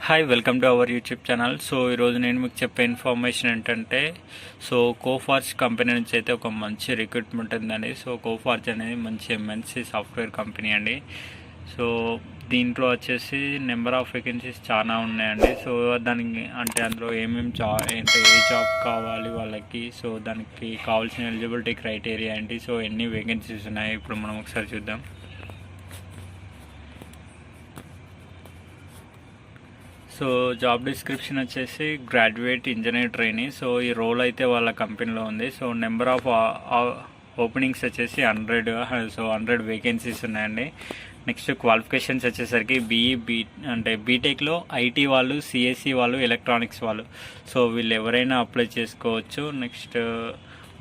Hi welcome to our YouTube channel. So ఈరోజు నేను మీకు చెప్పే ఇన్ఫర్మేషన్ ఏంటంటే కోఫార్జ్ కంపెనీ నుంచి అయితే ఒక మంచి రిక్రూట్మెంట్ ఉందండి. కోఫార్జ్ అనేది మంచి ఎంఎన్సీ సాఫ్ట్వేర్ కంపెనీ అండి. సో దీంట్లో వచ్చేసి నెంబర్ ఆఫ్ వేకెన్సీస్ చాలా ఉన్నాయండి. దానికి అంటే అందులో ఏమేమి అంటే ఏ జాబ్ కావాలి వాళ్ళకి, దానికి కావాల్సిన ఎలిజిబిలిటీ క్రైటీరియా ఏంటి, ఎన్ని వేకెన్సీస్ ఉన్నాయి ఇప్పుడు మనం ఒకసారి చూద్దాం. జాబ్ డిస్క్రిప్షన్ వచ్చేసి గ్రాడ్యుయేట్ ఇంజనీర్ ట్రైనీ. ఈ రోల్ అయితే వాళ్ళ కంపెనీలో ఉంది. నెంబర్ ఆఫ్ ఓపెనింగ్స్ వచ్చేసి 100 వేకెన్సీస్ ఉన్నాయండి. నెక్స్ట్ క్వాలిఫికేషన్స్ వచ్చేసరికి బీటెక్లో ఐటీ వాళ్ళు, సిఎస్సి వాళ్ళు, ఎలక్ట్రానిక్స్ వాళ్ళు వీళ్ళు ఎవరైనా అప్లై చేసుకోవచ్చు. Next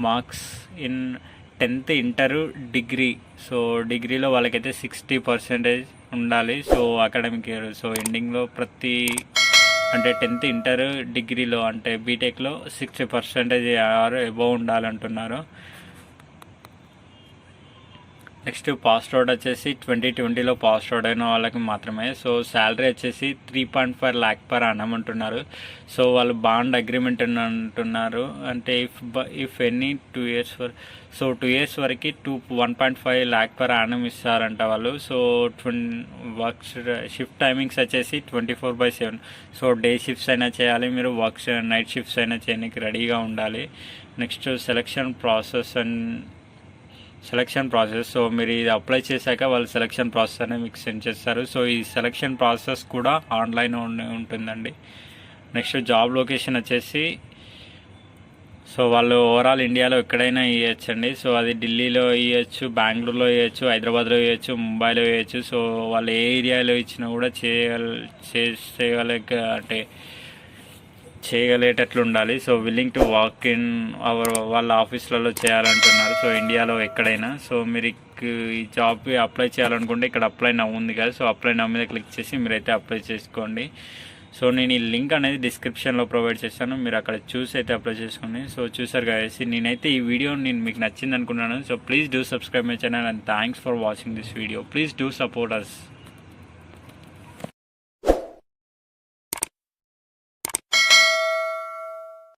marks in 10th inter degree. డిగ్రీలో వాళ్ళకైతే 60% ఉండాలి. అకాడమిక్ ఇయర్ ఎండింగ్లో అంటే 10th ఇంటర్ డిగ్రీలో అంటే బీటెక్లో 60% ఆర్ అబోవ్ ఉండాలంటున్నారు. నెక్స్ట్ పాస్ అవుట్ వచ్చేసి 2020లో పాస్ అవుట్ అయిన వాళ్ళకి మాత్రమే. శాలరీ వచ్చేసి 3.5 lakh పర్ annum అంటున్నారు. వాళ్ళు బాండ్ అగ్రిమెంట్ అంటున్నారు. అంటే ఇఫ్ ఎనీ 2 years 2 years వరకు 1.5 lakh పర్ annum ఇస్తారంట వాళ్ళు. వర్క్స్ షిఫ్ట్ టైమింగ్స్ వచ్చేసి 24/7. డే షిఫ్ట్స్ అయినా చేయాలి, మీరు వర్క్స్ నైట్ షిఫ్ట్స్ అయినా చేయడానికి రెడీగా ఉండాలి. Next selection process. మీరు ఇది అప్లై చేశాక వాళ్ళు సెలక్షన్ ప్రాసెస్ అనేది మీకు సెండ్ చేస్తారు. ఈ సెలక్షన్ ప్రాసెస్ కూడా ఆన్లైన్ ఉంటుందండి. నెక్స్ట్ జాబ్ లొకేషన్ వచ్చేసి వాళ్ళు ఓవరాల్ ఇండియాలో ఎక్కడైనా ఇవ్వచ్చండి. అది ఢిల్లీలో ఇవ్వచ్చు, బెంగళూరులో ఇవ్వచ్చు, హైదరాబాద్లో ఇవ్వచ్చు, ముంబైలో ఇవ్వచ్చు. వాళ్ళు ఏ ఏరియాలో ఇచ్చినా కూడా చేయగలిగేటట్లు ఉండాలి. విల్లింగ్ టు వాక్ ఇన్ వాళ్ళ ఆఫీసులలో చేయాలంటున్నారు. ఇండియాలో ఎక్కడైనా. మీరు ఈ జాబ్ అప్లై చేయాలనుకుంటే ఇక్కడ అప్లై నవ్ ఉంది కదా, అప్లై నవ్ మీద క్లిక్ చేసి మీరైతే అప్లై చేసుకోండి. నేను ఈ లింక్ అనేది డిస్క్రిప్షన్లో ప్రొవైడ్ చేస్తాను, మీరు అక్కడ చూసి అయితే అప్లై చేసుకోండి. చూసారు కదా, నేనైతే ఈ వీడియో మీకు నచ్చింది అనుకున్నాను. Please do subscribe my channel and thanks for watching this video. Please do support us.